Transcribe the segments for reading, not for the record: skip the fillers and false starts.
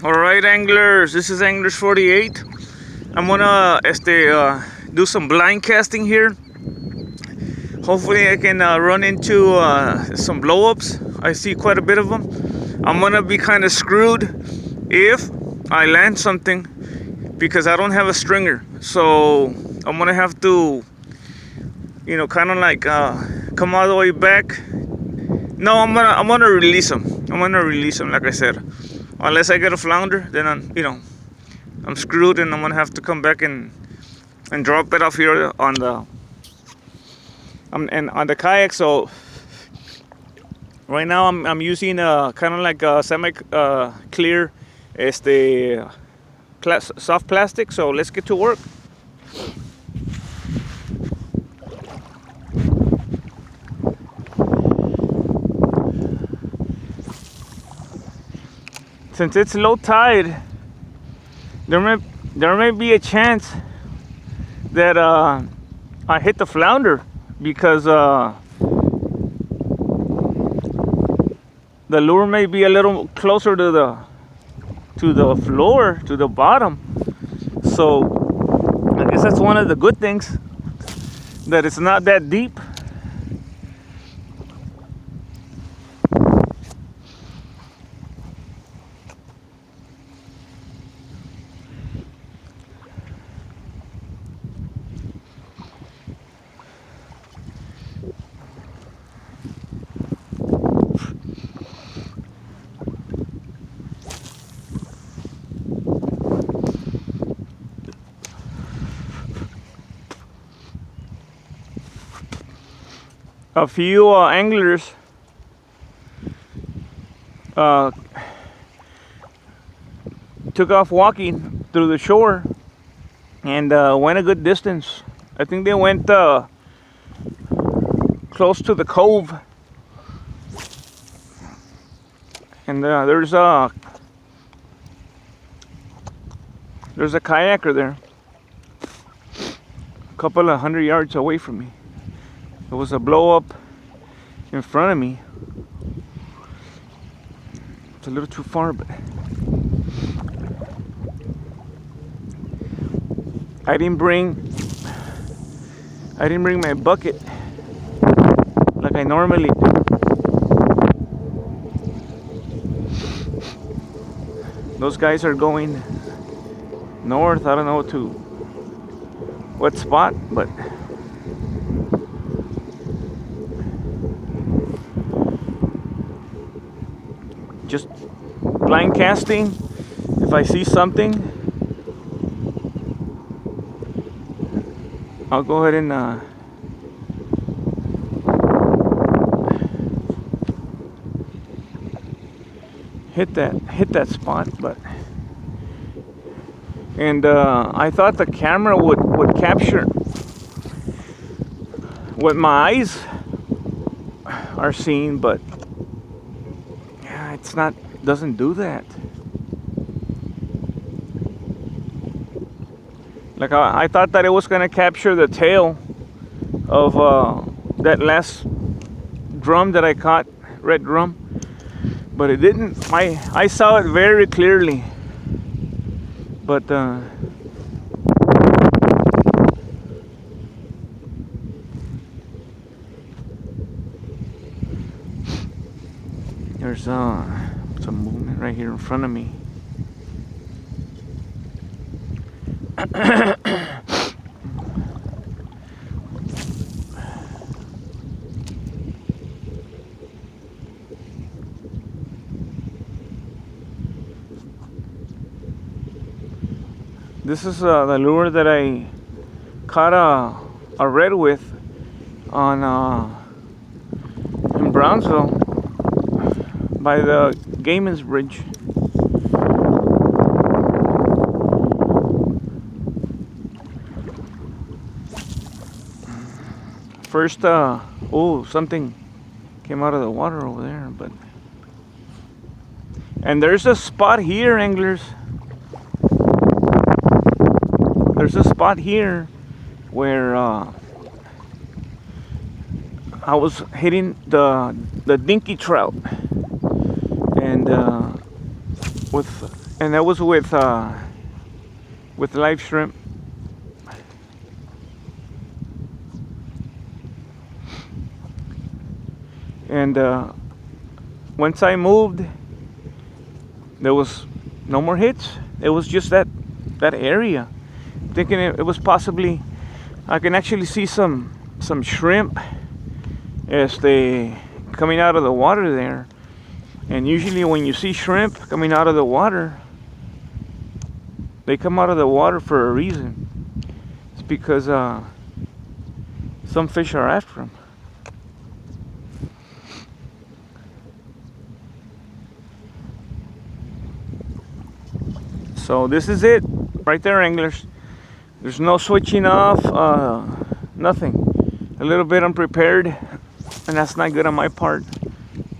Alright anglers, this is Anglers 48. I'm gonna do some blind casting here. Hopefully I can run into some blow-ups. I see quite a bit of them. I'm gonna be kind of screwed if I land something because I don't have a stringer. So I'm gonna have to, kind of like come all the way back. No, I'm gonna release them. I'm gonna release them, like I said. Unless I get a flounder, then I'm screwed, and I'm gonna have to come back and drop it off here on the on the kayak. So right now I'm using kind of like a semi clear soft plastic. So let's get to work. Since it's low tide, there may be a chance that I hit the flounder because the lure may be a little closer to the floor, to the bottom. So I guess that's one of the good things, that it's not that deep. A few anglers took off walking through the shore and went a good distance. I think they went close to the cove, and there's a kayaker there, a couple of 100 yards away from me. There was a blow up in front of me. It's a little too far, but I didn't bring my bucket like I normally do. Those guys are going north. I don't know to what spot, but just blind casting. If I see something, I'll go ahead and hit that spot. But I thought the camera would capture what my eyes are seeing, but it's not, doesn't do that. Like I thought that it was gonna capture the tail of that last drum that I caught, red drum, but it didn't. I saw it very clearly, but there's some movement right here in front of me. This is the lure that I caught a red with on in Brownsville by the Gaiman's Bridge. First, something came out of the water over there, and there's a spot here, anglers. There's a spot here where I was hitting the dinky trout, and and that was with live shrimp. And once I moved, there was no more hits. It was just that area. Thinking it was possibly, I can actually see some shrimp as they coming out of the water there. And usually when you see shrimp coming out of the water, they come out of the water for a reason. It's because some fish are after them. So this is it right there, anglers. There's no switching off, nothing. A little bit unprepared, and that's not good on my part.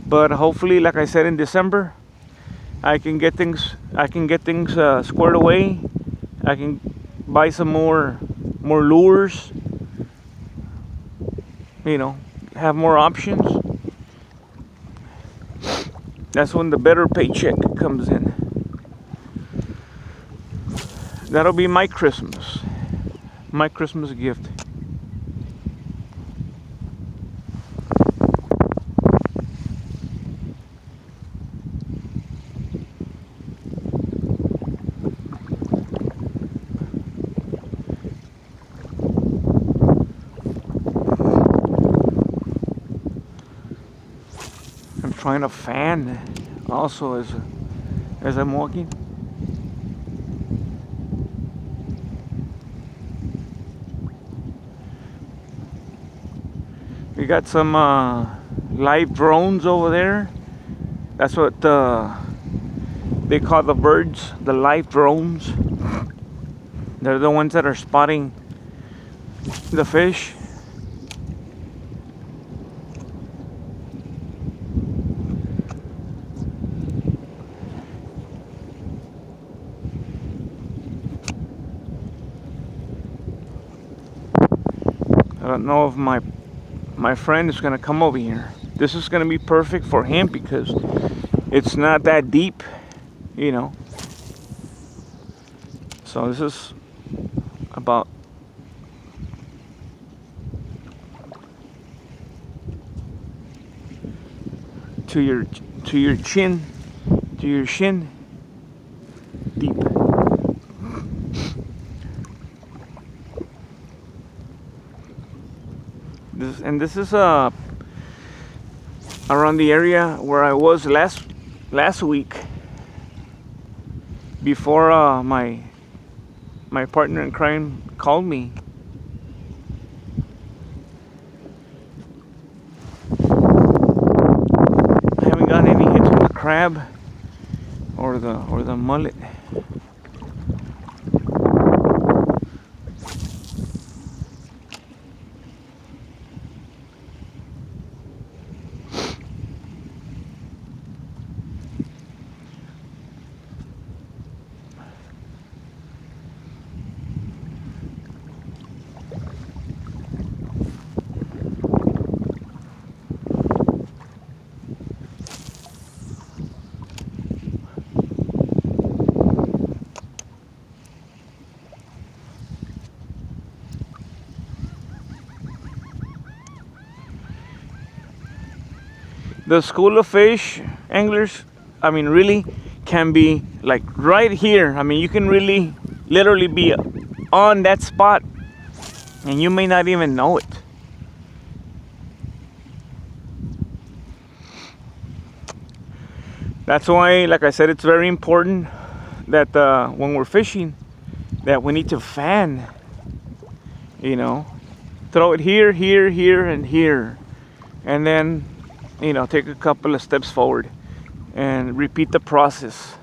But hopefully, like I said, in December, I can get things squared away. I can buy some more lures. You know, have more options. That's when the better paycheck comes in. That'll be my Christmas gift. I'm trying to fan also as I'm walking. We got some live drones over there. That's what they call the birds, the live drones. They're the ones that are spotting the fish. I don't know if my friend is gonna come over here. This is gonna be perfect for him because it's not that deep, you know. So this is about to your chin, to your shin deep. This is around the area where I was last week before my partner in crime called me. I haven't got any hits on the crab or the mullet. The school of fish anglers, I mean, really can be like right here. I mean, you can really literally be on that spot and you may not even know it. That's why, like I said, it's very important that when we're fishing, that we need to fan, you know, throw it here, here, here, and here, and then, you know, take a couple of steps forward and repeat the process.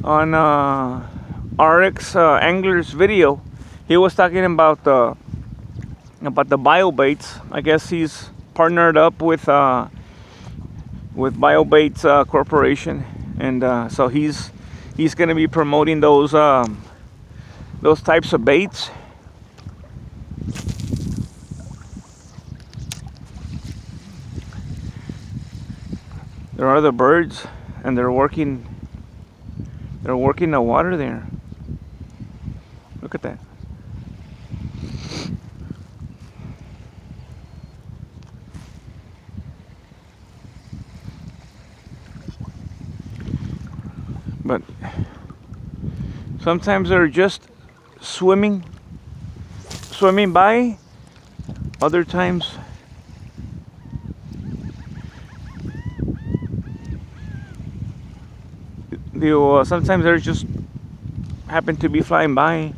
on RX Angler's video. He was talking about the bio baits. I guess he's partnered up with BioBaits Corporation, and so he's going to be promoting those types of baits. There are the birds, and they're working the water there. Look at that. But sometimes they're just swimming by. Other times sometimes they're just happen to be flying by.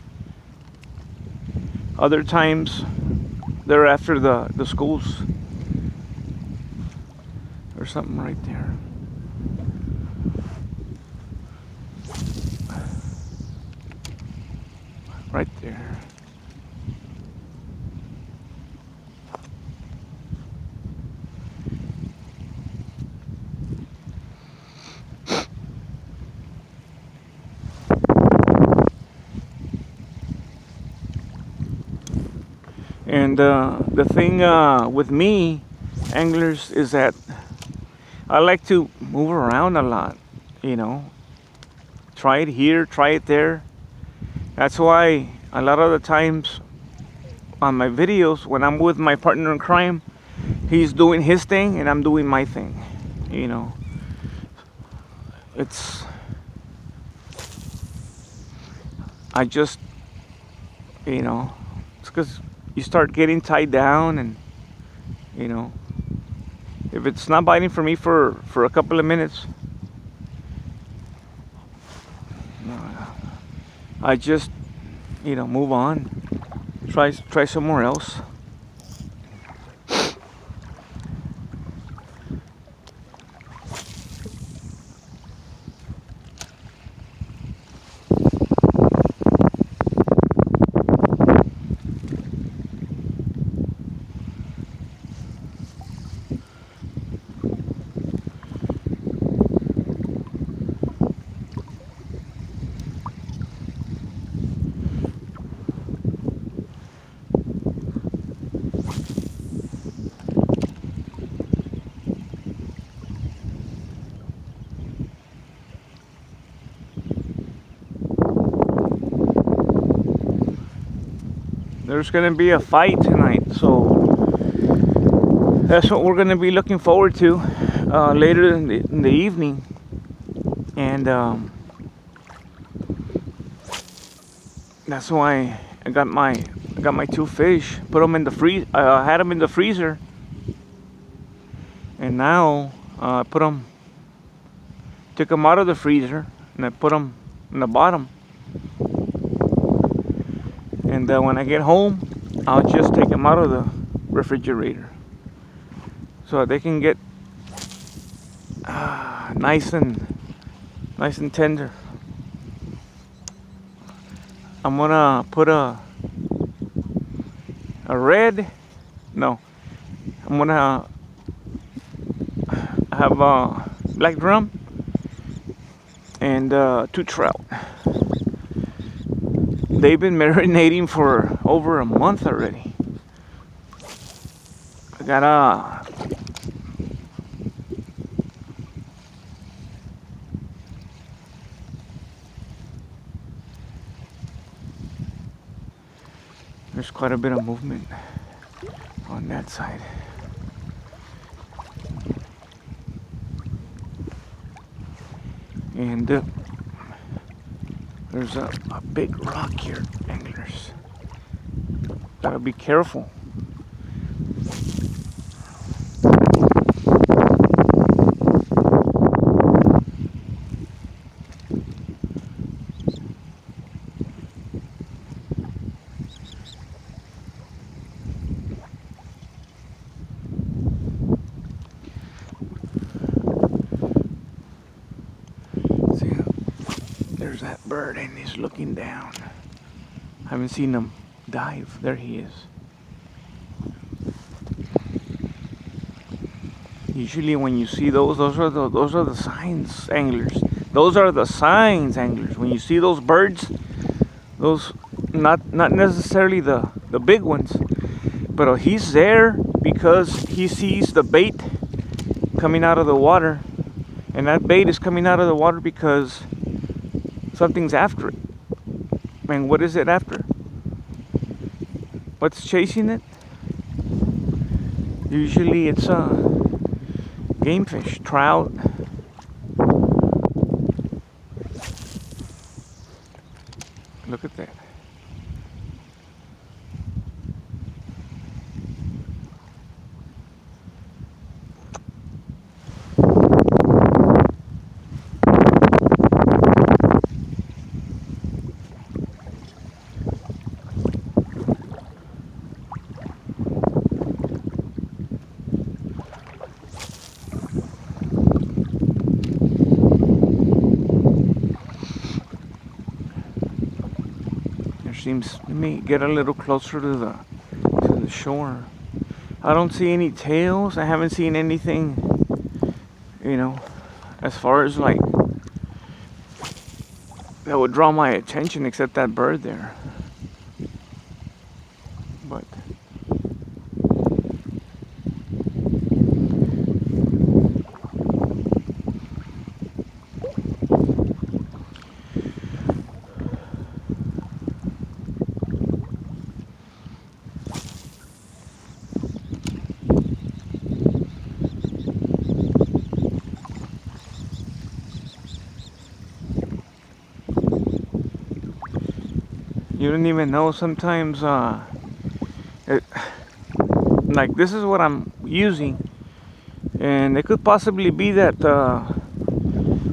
Other times they're after the schools. There's something right there. Right there. And the thing with me, anglers, is that I like to move around a lot, you know. Try it here, try it there. That's why a lot of the times on my videos, when I'm with my partner in crime, he's doing his thing and I'm doing my thing, you know. I just, you know, it's because you start getting tied down, and, you know, if it's not biting for me for a couple of minutes, I just, you know, move on, try somewhere else. There's gonna be a fight tonight, so that's what we're gonna be looking forward to later in the evening. And that's why I got my two fish, put them in the I had them in the freezer, and now I took them out of the freezer, and I put them in the bottom. And when I get home, I'll just take them out of the refrigerator so they can get nice and tender. I'm gonna put a red. No, I'm gonna have a black drum and 2 trout. They've been marinating for over a month already. I got there's quite a bit of movement on that side. And there's a big rock here, anglers. Gotta be careful. There's that bird and he's looking down. I haven't seen him dive. There he is. Usually when you see those are the signs, anglers. Those are the signs, anglers. When you see those birds, those not necessarily the big ones, but he's there because he sees the bait coming out of the water, and that bait is coming out of the water because something's after it. And what is it after? What's chasing it? Usually it's game fish, trout. Look at that. Seems, let me get a little closer to the shore. I don't see any tails. I haven't seen anything, you know, as far as like that would draw my attention, except that bird there. But you don't even know sometimes, like this is what I'm using, and it could possibly be that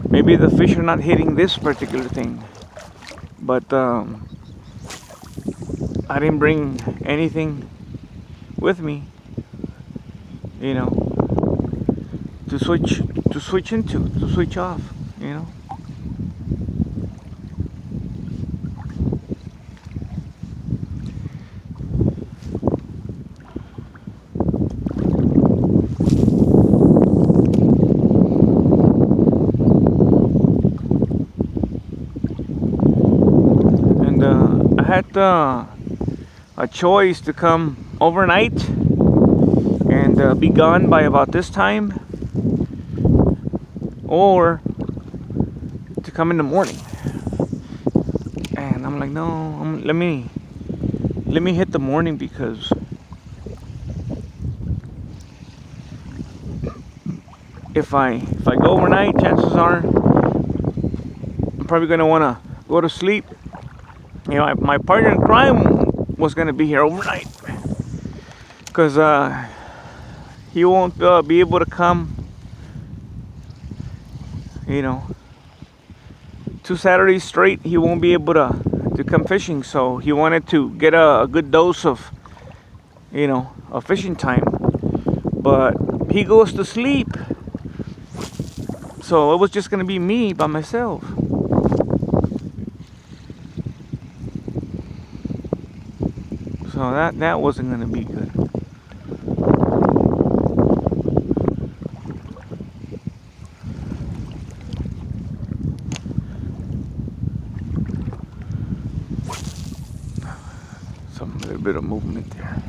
maybe the fish are not hitting this particular thing, but I didn't bring anything with me, you know, to switch off, you know. I had a choice to come overnight and be gone by about this time, or to come in the morning. And I'm like, no, let me hit the morning, because if I go overnight, chances are I'm probably gonna want to go to sleep. You know, my partner in crime was gonna be here overnight, because he won't be able to come, you know, 2 Saturdays straight. He won't be able to come fishing, so he wanted to get a good dose of, you know, a fishing time, but he goes to sleep, so it was just gonna be me by myself. So that wasn't gonna be good. Some little bit of movement there.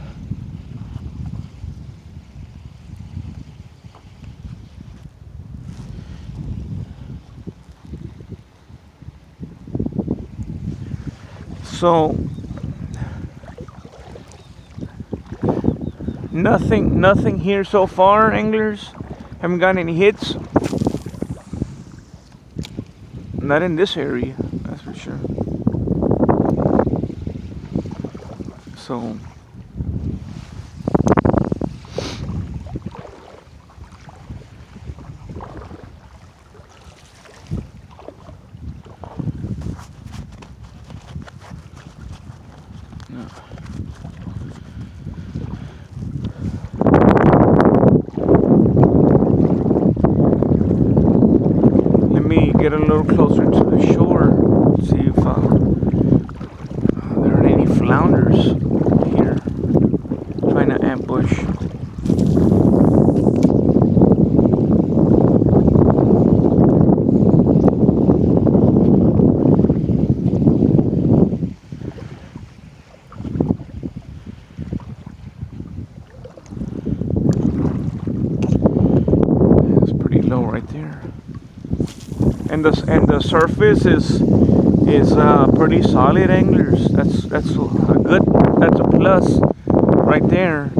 So nothing here so far, anglers. Haven't got any hits. Not in this area, that's for sure. So get a little closer to the shore. See if there are any flounders here. Trying to ambush. It's pretty low right there. And the surface is pretty solid, anglers. That's a plus right there.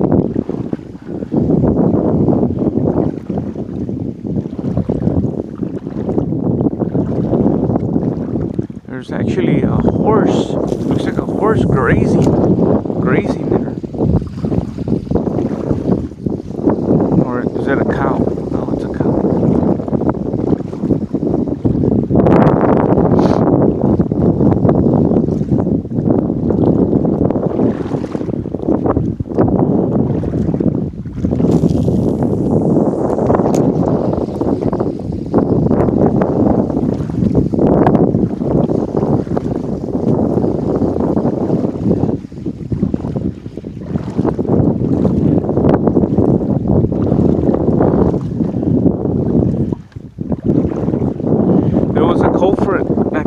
There's actually a horse. Looks like a horse grazing there. Or is that a cow? No, it's a cow.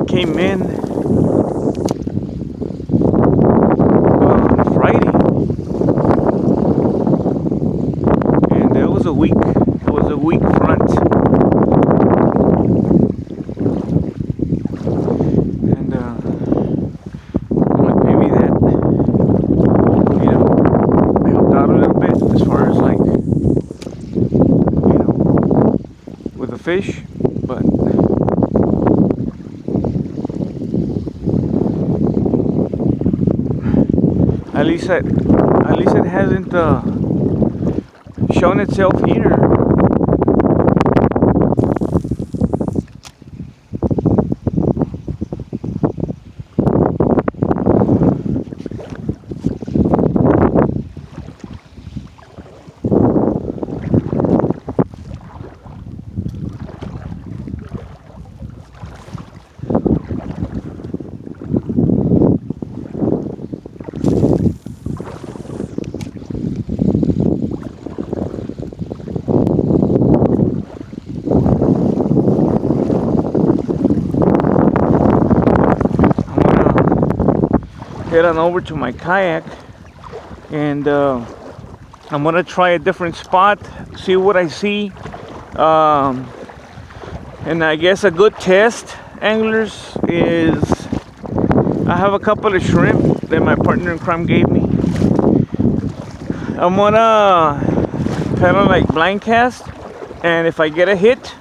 Came in on Friday, and it was a weak front, and like maybe that helped out a little bit as far as like with the fish, but. At least it hasn't shown itself here. Head on over to my kayak, and I'm gonna try a different spot, see what I see, and I guess a good test, anglers, is I have a couple of shrimp that my partner in crime gave me. I'm gonna kind of like blind cast, and if I get a hit,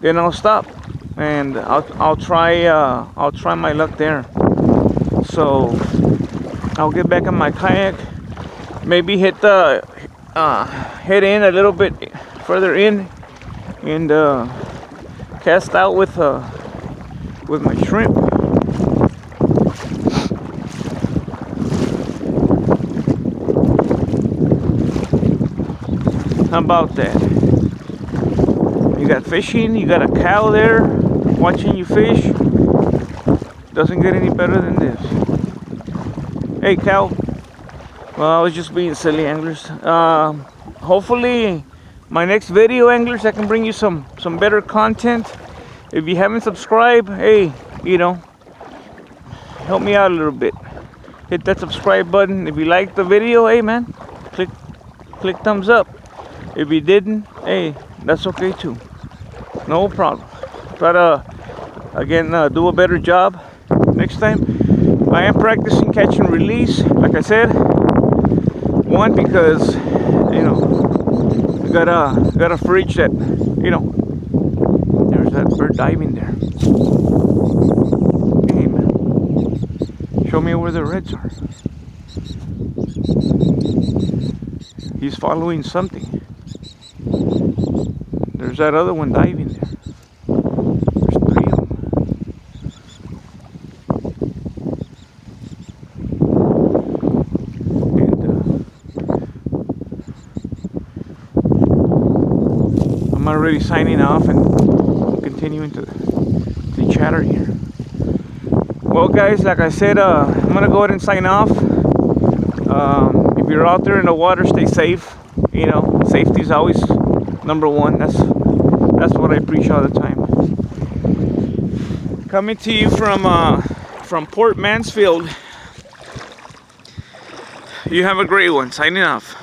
then I'll stop, and I'll try my luck there. So I'll get back on my kayak, maybe head in a little bit further in, and cast out with my shrimp. How about that? You got fishing, you got a cow there watching you fish. Doesn't get any better than this. Hey, cow. Well, I was just being silly, anglers. Hopefully my next video, anglers, I can bring you some better content. If you haven't subscribed, hey, help me out a little bit. Hit that subscribe button. If you liked the video, hey man, click thumbs up. If you didn't, hey, that's okay too. No problem. Try to again do a better job next time. I am practicing catch and release, like I said. One, because gotta fridge that, there's that bird diving there. Hey man, show me where the reds are. He's following something. There's that other one diving there. There's 3 of them. And I'm already signing off and continuing to chatter here. Well, guys, like I said, I'm gonna go ahead and sign off. If you're out there in the water, stay safe. You know, safety is always number one. That's what I preach all the time. Coming to you from Port Mansfield. You have a great one. Signing off.